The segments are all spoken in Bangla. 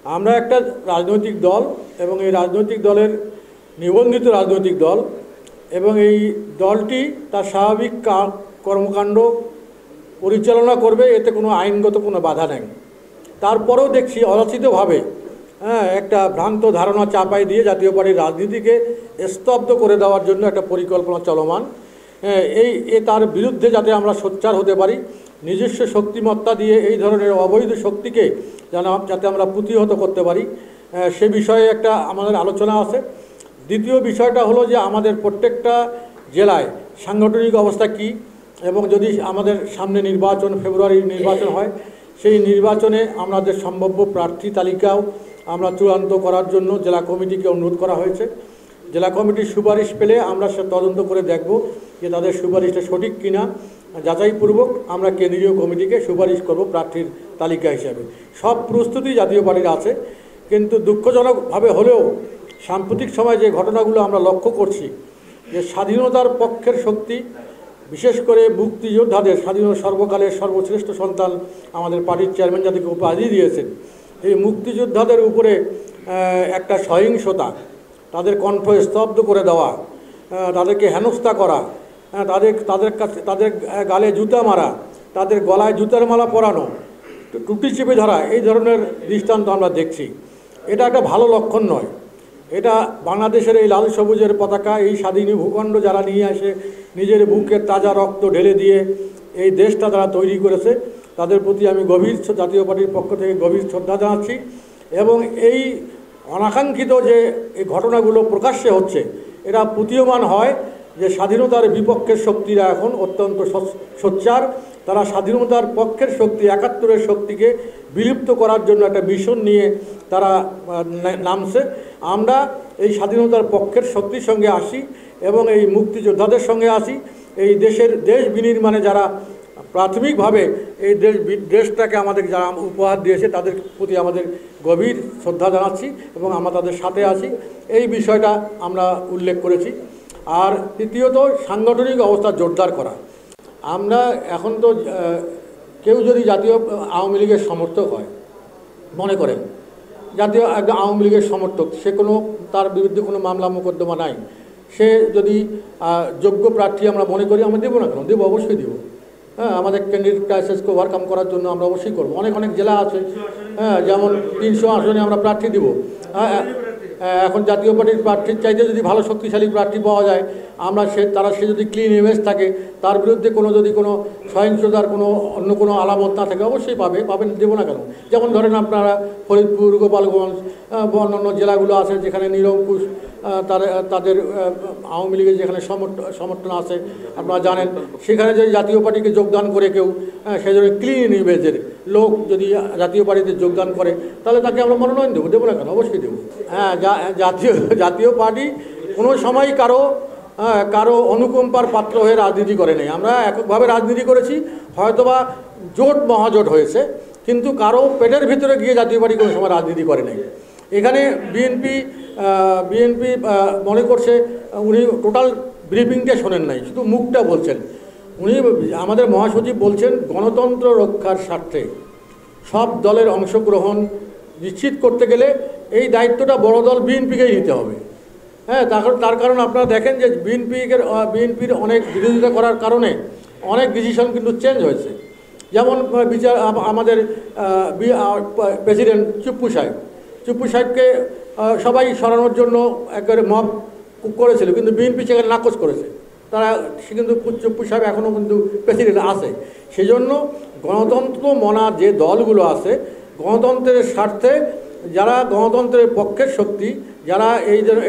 আমরা একটা রাজনৈতিক দল এবং এই রাজনৈতিক দলের নিবন্ধিত রাজনৈতিক দল এবং এই দলটি তার স্বাভাবিক কর্মকাণ্ড পরিচালনা করবে, এতে কোনো আইনগত কোনো বাধা নেই। তারপরেও দেখছি অযাচিতভাবে একটা ভ্রান্ত ধারণা চাপাই দিয়ে জাতীয় পার্টির রাজনীতিকে স্তব্ধ করে দেওয়ার জন্য একটা পরিকল্পনা চলমান। তার বিরুদ্ধে যাতে আমরা সোচ্চার হতে পারি, নিজস্ব শক্তিমত্তা দিয়ে এই ধরনের অবৈধ শক্তিকে যাতে আমরা প্রতিহত করতে পারি, সে বিষয়ে একটা আমাদের আলোচনা আছে। দ্বিতীয় বিষয়টা হলো যে আমাদের প্রত্যেকটা জেলায় সাংগঠনিক অবস্থা কি, এবং যদি আমাদের সামনে নির্বাচন, ফেব্রুয়ারির নির্বাচন হয়, সেই নির্বাচনে আমাদের সম্ভাব্য প্রার্থী তালিকাও আমরা চূড়ান্ত করার জন্য জেলা কমিটিকে অনুরোধ করা হয়েছে। জেলা কমিটির সুপারিশ পেলে আমরা সে তদন্ত করে দেখব যে তাদের সুপারিশটা সঠিক কিনা, যাচাইপূর্বক আমরা কেন্দ্রীয় কমিটিকে সুপারিশ করব প্রার্থীর তালিকা হিসাবে। সব প্রস্তুতি জাতীয় পার্টির আছে, কিন্তু দুঃখজনকভাবে হলেও সাম্প্রতিক সময় যে ঘটনাগুলো আমরা লক্ষ্য করছি, যে স্বাধীনতার পক্ষের শক্তি, বিশেষ করে মুক্তিযোদ্ধাদের, সর্বকালের সর্বশ্রেষ্ঠ সন্তান আমাদের পার্টির চেয়ারম্যান যাদেরকে উপাধি দিয়েছেন, এই মুক্তিযোদ্ধাদের উপরে একটা সহিংসতা, তাদের কণ্ঠ স্তব্ধ করে দেওয়া, তাদেরকে হেনস্থা করা, তাদের গালে জুতা মারা, তাদের গলায় জুতার মালা পরানো, টুটি চেপে ধরা, এই ধরনের দৃষ্টান্ত আমরা দেখছি। এটা একটা ভালো লক্ষণ নয়। এটা বাংলাদেশের এই লাল সবুজের পতাকা, এই স্বাধীন ভূখণ্ড যারা নিয়ে আসে, নিজের বুকের তাজা রক্ত ঢেলে দিয়ে এই দেশটা তারা তৈরি করেছে, তাদের প্রতি আমি জাতীয় পার্টির পক্ষ থেকে গভীর শ্রদ্ধা জানাচ্ছি। এবং এই অনাকাঙ্ক্ষিত যে এই ঘটনাগুলো প্রকাশ্যে হচ্ছে, এটা প্রতীয়মান হয় যে স্বাধীনতার বিপক্ষের শক্তিরা এখন অত্যন্ত সোচ্চার। তারা স্বাধীনতার পক্ষের শক্তি, ৭১-এর শক্তিকে বিলুপ্ত করার জন্য একটা মিশন নিয়ে তারা নামছে। আমরা এই স্বাধীনতার পক্ষের শক্তির সঙ্গে আসি এবং এই মুক্তিযোদ্ধাদের সঙ্গে আসি। এই দেশ বিনির্মাণে যারা প্রাথমিকভাবে এই দেশটাকে আমাদের যারা উপহার দিয়েছে, তাদের প্রতি আমাদের গভীর শ্রদ্ধা জানাচ্ছি এবং আমরা তাদের সাথে আছি, এই বিষয়টা আমরা উল্লেখ করেছি। আর তৃতীয়ত, সাংগঠনিক অবস্থা জোরদার করা। আমরা এখন তো কেউ যদি জাতীয় আওয়ামী লীগের সমর্থক হয়, মনে করেন জাতীয় একদম আওয়ামী লীগের সমর্থক, সে তার বিরুদ্ধে কোনো মামলা মোকদ্দমা নাই, সে যদি যোগ্য প্রার্থী আমরা মনে করি, আমরা দেবো না কেন? দেবো, অবশ্যই দেবো। হ্যাঁ, আমাদের ক্যান্ডিডেট ক্রাইসিসকে ওভারকাম করার জন্য আমরা অবশ্যই করবো। অনেক জেলা আছে, যেমন ৩০০ আসনে আমরা প্রার্থী দিব। এখন জাতীয় পার্টির প্রার্থীর চাইতে যদি ভালো শক্তিশালী প্রার্থী পাওয়া যায়, আমরা সে যদি ক্লিন ইমেজ থাকে, তার বিরুদ্ধে যদি কোনো সহিংসতার অন্য কোনো আলামত না থাকে, অবশ্যই পাবেন, দেবো না কেন? যেমন ধরেন আপনারা ফরিদপুর, গোপালগঞ্জ, অন্যান্য জেলাগুলো আছে যেখানে নিরঙ্কুশ তাদের আওয়ামী লীগের যেখানে সমর্থন আছে, আপনারা জানেন, সেখানে যদি জাতীয় পার্টিকে যোগদান করে কেউ, সেই জন্য ক্লিন ইমেজের লোক যদি জাতীয় পার্টিতে যোগদান করে, তাহলে তাকে আমরা মনোনয়ন দেবো না কেন? অবশ্যই দেবো। হ্যাঁ, জাতীয় পার্টি কোনো সময় কারো অনুকম্পার পাত্র হয়ে রাজনীতি করে নেই। আমরা এককভাবে রাজনীতি করেছি, হয়তোবা জোট মহাজোট হয়েছে, কিন্তু কারো পেটের ভিতরে গিয়ে জাতীয় পার্টি কোনো সময় রাজনীতি করে নেই। এখানে বিএনপি মনে করছে উনি টোটাল ব্রিফিংটা শোনেন নাই, শুধু মুখটা বলছেন। উনি, আমাদের মহাসচিব বলছেন, গণতন্ত্র রক্ষার স্বার্থে সব দলের অংশগ্রহণ নিশ্চিত করতে গেলে এই দায়িত্বটা বড় দল বিএনপিকেই নিতে হবে। হ্যাঁ, তার কারণ আপনারা দেখেন যে বিএনপির অনেক বিরোধিতা করার কারণে অনেক ডিসিশন কিন্তু চেঞ্জ হয়েছে। যেমন আমাদের প্রেসিডেন্ট চুপ্পু সাহেবকে সবাই সরানোর জন্য একেবারে মব করেছিল, কিন্তু বিএনপি সেখানে নাকচ করেছে। সে কিন্তু চুপ্পু সাহেব এখনও কিন্তু প্রেসিডেন্ট আছে। সেই জন্য গণতন্ত্র মনা যে দলগুলো আছে, গণতন্ত্রের স্বার্থে যারা গণতন্ত্রের পক্ষের শক্তি, যারা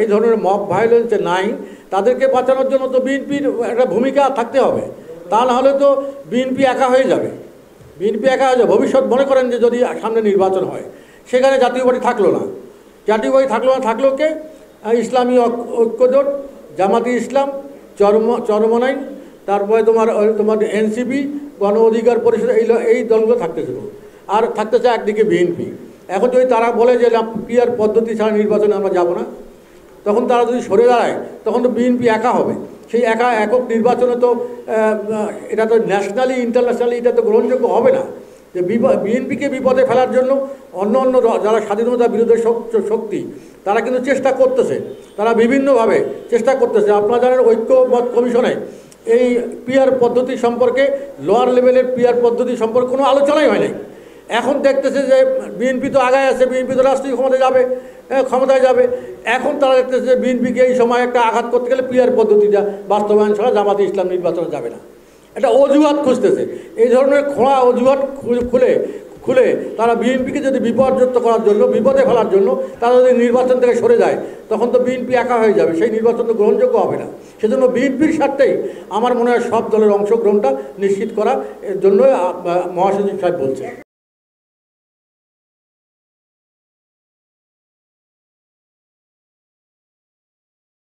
এই ধরনের মব ভায়োলেন্সে নাই, তাদেরকে বাঁচানোর জন্য তো বিএনপির একটা ভূমিকা থাকতে হবে। তা না হলে তো বিএনপি একা হয়ে যাবে। ভবিষ্যৎ মনে করেন যে যদি সামনে নির্বাচন হয়, সেখানে জাতীয় পার্টি থাকলো না, থাকলো কে? ইসলামী ঐক্যজোট, জামাতি ইসলাম, চরমনাই, তারপরে তোমার এনসিপি, গণ অধিকার পরিষদ, এই দলগুলো থাকতেছিল। আর থাকতেছে একদিকে বিএনপি। এখন যদি তারা বলে যে পিআর পদ্ধতি ছাড়া নির্বাচনে আমরা যাব না, তখন তারা যদি সরে দাঁড়ায়, তখন তো বিএনপি একা হবে। সেই একক নির্বাচনে তো এটা তো ন্যাশনালি ইন্টারন্যাশনালি এটা তো গ্রহণযোগ্য হবে না। যে বিএনপিকে বিপদে ফেলার জন্য অন্য অন্য যারা স্বাধীনতা বিরোধী শক্তি তারা কিন্তু চেষ্টা করতেছে, তারা বিভিন্নভাবে চেষ্টা করতেছে। আপনারা জানেন ঐক্যমত কমিশনে এই পিআর পদ্ধতি সম্পর্কে, লোয়ার লেভেলের পিআর পদ্ধতি সম্পর্কে কোনো আলোচনাই হয় নাই। এখন দেখতেছে যে বিএনপি তো আগায় আছে, বিএনপি তো রাষ্ট্রীয় ক্ষমতায় যাবে। এখন তারা দেখতেছে যে বিএনপিকে এই সময় একটা আঘাত করতে গেলে পিআর পদ্ধতিটা বাস্তবায়ন ছাড়া জামাতে ইসলাম নির্বাচনে যাবে না, এটা অজুহাত খুঁজতেছে। এই ধরনের খোঁড়া অজুহাত খুলে তারা বিএনপিকে যদি বিপর্যস্ত করার জন্য, বিপদে ফেলার জন্য তারা যদি নির্বাচন থেকে সরে যায়, তখন তো বিএনপি একা হয়ে যাবে, সেই নির্বাচন তো গ্রহণযোগ্য হবে না। সেজন্য বিএনপির স্বার্থেই আমার মনে হয় সব দলের অংশগ্রহণটা নিশ্চিত করা, এর জন্যই মহাসচিব সাহেব বলছে।